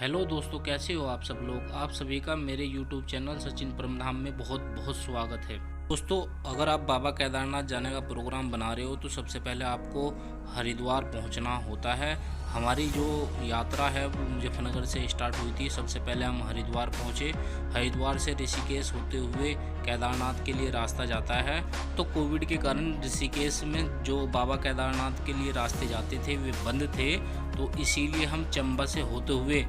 Hello दोस्तों, कैसे हो आप सब लोग। आप सभी का मेरे यूट्यूब चैनल सचिन परमधाम में बहुत बहुत स्वागत है। दोस्तों, अगर आप बाबा केदारनाथ जाने का प्रोग्राम बना रहे हो तो सबसे पहले आपको हरिद्वार पहुंचना होता है। हमारी जो यात्रा है वो मुजफ्फरनगर से स्टार्ट हुई थी। सबसे पहले हम हरिद्वार पहुंचे। हरिद्वार से ऋषिकेश होते हुए केदारनाथ के लिए रास्ता जाता है। तो कोविड के कारण ऋषिकेश में जो बाबा केदारनाथ के लिए रास्ते जाते थे वे बंद थे, तो इसीलिए हम चंबा से होते हुए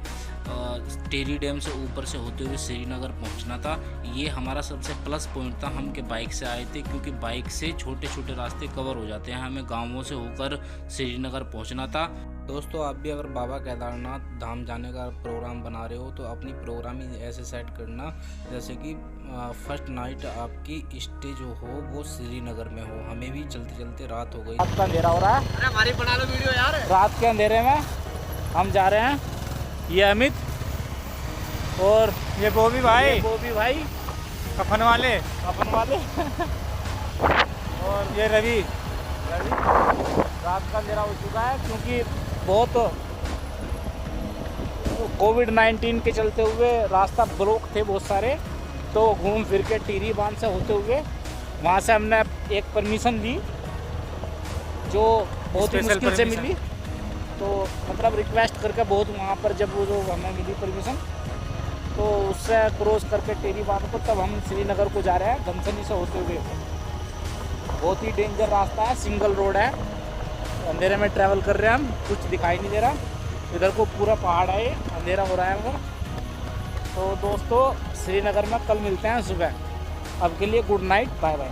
टेरी डैम से ऊपर से होते हुए श्रीनगर पहुंचना था। ये हमारा सबसे प्लस पॉइंट था हम के बाइक से आए थे, क्योंकि बाइक से छोटे छोटे रास्ते कवर हो जाते हैं। हमें गांवों से होकर श्रीनगर पहुंचना था। दोस्तों, आप भी अगर बाबा केदारनाथ धाम जाने का प्रोग्राम बना रहे हो तो अपनी प्रोग्रामिंग ऐसे सेट करना जैसे कि फर्स्ट नाइट आपकी स्टे जो हो वो श्रीनगर में हो। हमें भी चलते चलते रात हो गई। रात का अंधेरा हो रहा है। अरे हमारी बना लो वीडियो यार। रात के अंधेरे में हम जा रहे हैं। ये अमित और ये बोबी भाई, बोबी भाई कफन वाले, अपन वाले और ये रवि। रात का अंधेरा हो चुका है क्योंकि बहुत कोविड-19 के चलते हुए रास्ता ब्लॉक थे बहुत सारे। तो घूम फिर के टिहरी बांध से होते हुए वहाँ से हमने एक परमिशन ली जो बहुत ही स्पेशल मुश्किल से परमिशन। मिली। तो मतलब रिक्वेस्ट करके बहुत वहाँ पर जब वो जो हमें मिली परमिशन तो उससे क्रॉस करके टिहरी बांध को तब हम श्रीनगर को जा रहे हैं गमसनी से होते हुए। बहुत ही डेंजर रास्ता है, सिंगल रोड है, अंधेरे में ट्रैवल कर रहे हैं हम, कुछ दिखाई नहीं दे रहा। इधर को पूरा पहाड़ है, अंधेरा हो रहा है मगर। तो दोस्तों, श्रीनगर में कल मिलते हैं सुबह। अब के लिए गुड नाइट, बाय बाय।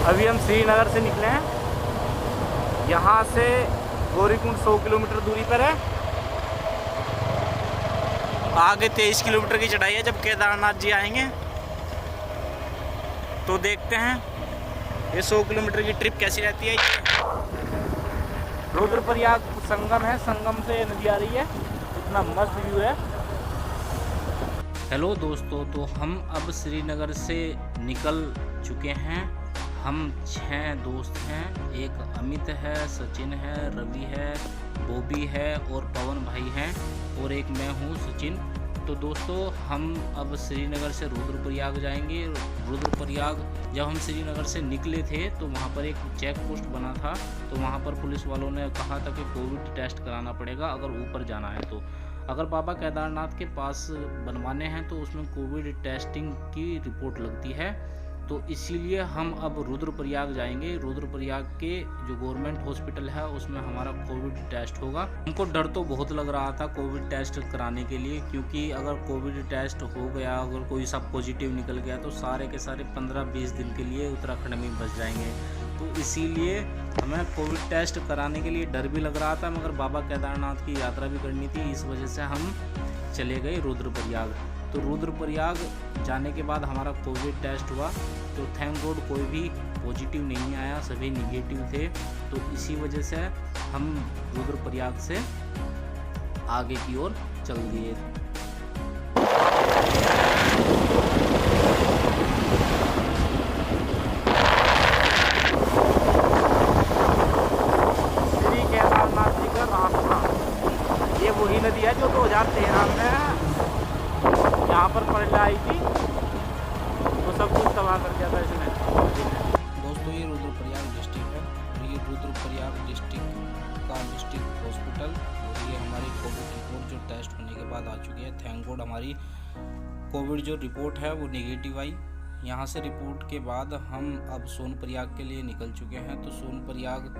अभी हम श्रीनगर से निकले हैं। यहाँ से गौरीकुंड 100 किलोमीटर दूरी पर है। आगे 23 किलोमीटर की चढ़ाई है। जब केदारनाथ जी आएंगे तो देखते हैं ये 100 किलोमीटर की ट्रिप कैसी रहती है। रुद्रप्रयाग संगम है, संगम से नदी आ रही है, इतना मस्त व्यू है। हेलो दोस्तों, तो हम अब श्रीनगर से निकल चुके हैं। हम 6 दोस्त हैं। एक अमित है, सचिन है, रवि है, बॉबी है और पवन भाई हैं और एक मैं हूँ सचिन। तो दोस्तों, हम अब श्रीनगर से रुद्रप्रयाग जाएंगे। रुद्रप्रयाग जब हम श्रीनगर से निकले थे तो वहाँ पर एक चेक पोस्ट बना था। तो वहाँ पर पुलिस वालों ने कहा था कि कोविड टेस्ट कराना पड़ेगा अगर ऊपर जाना है। तो अगर बाबा केदारनाथ के पास बनवाने हैं तो उसमें कोविड टेस्टिंग की रिपोर्ट लगती है। तो इसीलिए हम अब रुद्रप्रयाग जाएंगे। रुद्रप्रयाग के जो गवर्नमेंट हॉस्पिटल है उसमें हमारा कोविड टेस्ट होगा। हमको डर तो बहुत लग रहा था कोविड टेस्ट कराने के लिए, क्योंकि अगर कोविड टेस्ट हो गया, अगर कोई सब पॉजिटिव निकल गया तो सारे के सारे 15-20 दिन के लिए उत्तराखंड में बच जाएंगे। तो इसीलिए हमें कोविड टेस्ट कराने के लिए डर भी लग रहा था, मगर बाबा केदारनाथ की यात्रा भी करनी थी, इस वजह से हम चले गए रुद्रप्रयाग। तो रुद्रप्रयाग जाने के बाद हमारा कोविड टेस्ट हुआ तो थैंक गॉड कोई भी पॉजिटिव नहीं आया, सभी निगेटिव थे। तो इसी वजह से हम रुद्रप्रयाग से आगे की ओर चल दिए। श्री केदारनाथ जी का रास्ता, ये वही नदी है जो 2013 में यहाँ पर पलट आई थी तो सब कुछ तबाह कर दिया था इसने। दोस्तों, ये रुद्रप्रयाग डिस्ट्रिक्ट है और ये रुद्रप्रयाग डिस्ट्रिक्ट का डिस्ट्रिक्ट हॉस्पिटल, और ये हमारी कोविड रिपोर्ट जो टेस्ट होने के बाद आ चुकी है। थैंक गॉड हमारी कोविड जो रिपोर्ट है वो नेगेटिव आई। यहाँ से रिपोर्ट के बाद हम अब सोनप्रयाग के लिए निकल चुके हैं। तो सोनप्रयाग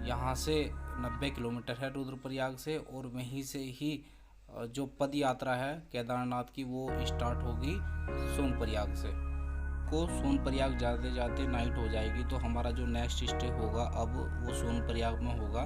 यहाँ से 90 किलोमीटर है रुद्रप्रयाग से, और वहीं से ही जो पद यात्रा है केदारनाथ की वो स्टार्ट होगी सोनप्रयाग से। को सोनप्रयाग जाते जाते नाइट हो जाएगी, तो हमारा जो नेक्स्ट स्टे होगा अब वो सोनप्रयाग में होगा।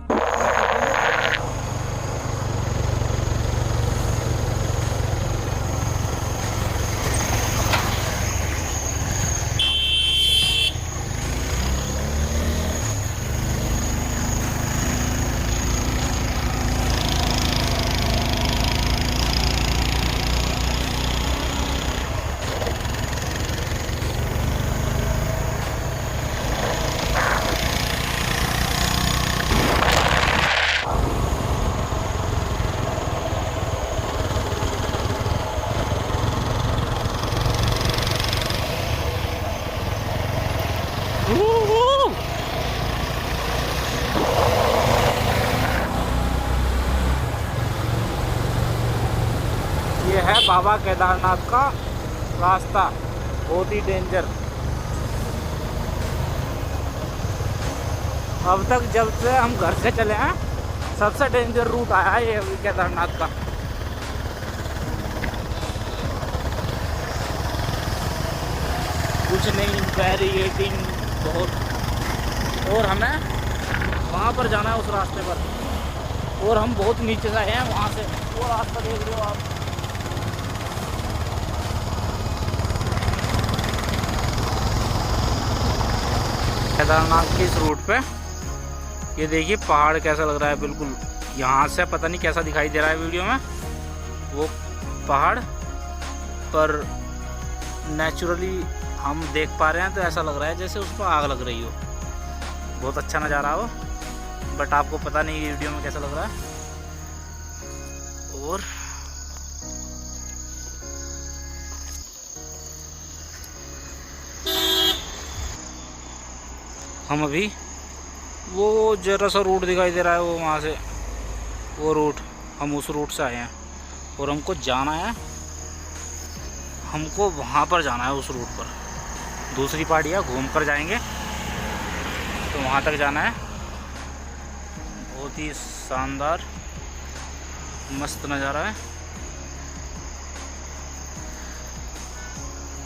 बाबा केदारनाथ का रास्ता बहुत ही डेंजर। अब तक जब से हम घर से चले हैं सबसे डेंजर रूट आया है ये केदारनाथ का। कुछ नहीं, बैरिएटिंग बहुत। और हमें वहाँ पर जाना है उस रास्ते पर, और हम बहुत नीचे से आए हैं वहाँ से। वो रास्ता देख रहे हो आप, केदारनाथ के इस रूट पे। ये देखिए पहाड़ कैसा लग रहा है, बिल्कुल यहाँ से पता नहीं कैसा दिखाई दे रहा है वीडियो में वो पहाड़, पर नेचुरली हम देख पा रहे हैं तो ऐसा लग रहा है जैसे उस पर आग लग रही हो। बहुत अच्छा नज़ारा हो, बट आपको पता नहीं वीडियो में कैसा लग रहा है। और हम अभी वो जरा सा रूट दिखाई दे रहा है वो वहाँ से, वो रूट, हम उस रूट से आए हैं और हमको जाना है, हमको वहाँ पर जाना है उस रूट पर। दूसरी पहाड़ियाँ घूम कर जाएंगे तो वहाँ तक जाना है। बहुत ही शानदार मस्त नज़ारा है।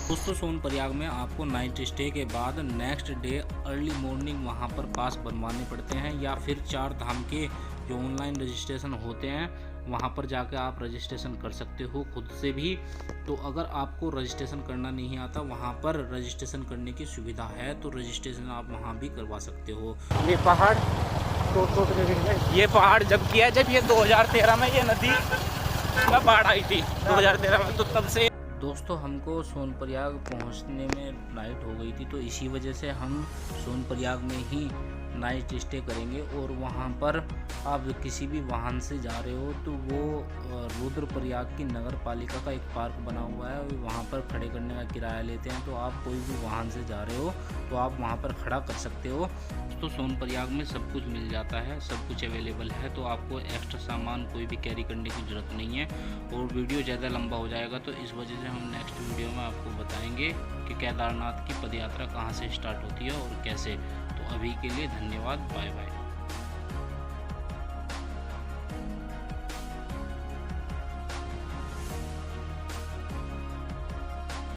दोस्तों सोनप्रयाग में आपको नाइट स्टे के बाद नेक्स्ट डे अर्ली मॉर्निंग वहाँ पर पास बनवाने पड़ते हैं, या फिर 4 धाम के जो ऑनलाइन रजिस्ट्रेशन होते हैं वहाँ पर जाकर आप रजिस्ट्रेशन कर सकते हो खुद से भी। तो अगर आपको रजिस्ट्रेशन करना नहीं आता, वहाँ पर रजिस्ट्रेशन करने की सुविधा है, तो रजिस्ट्रेशन आप वहाँ भी करवा सकते हो। ये पहाड़ ये पहाड़ जब किया, जब ये 2013 में ये नदी में बाढ़ आई थी 2013 में, तो तब से दोस्तों हमको सोनप्रयाग पहुंचने में नाइट हो गई थी, तो इसी वजह से हम सोनप्रयाग में ही नाइट स्टे करेंगे। और वहां पर आप किसी भी वाहन से जा रहे हो तो वो रुद्रप्रयाग की नगर पालिका का एक पार्क बना हुआ है, वहां पर खड़े करने का किराया लेते हैं। तो आप कोई भी वाहन से जा रहे हो तो आप वहां पर खड़ा कर सकते हो। तो सोनप्रयाग में सब कुछ मिल जाता है, सब कुछ अवेलेबल है, तो आपको एक्स्ट्रा सामान कोई भी कैरी करने की ज़रूरत नहीं है। और वीडियो ज़्यादा लंबा हो जाएगा, तो इस वजह से हम नेक्स्ट वीडियो में आपको बताएंगे कि केदारनाथ की पदयात्रा कहाँ से स्टार्ट होती है और कैसे। तो अभी के लिए धन्यवाद, बाय बाय।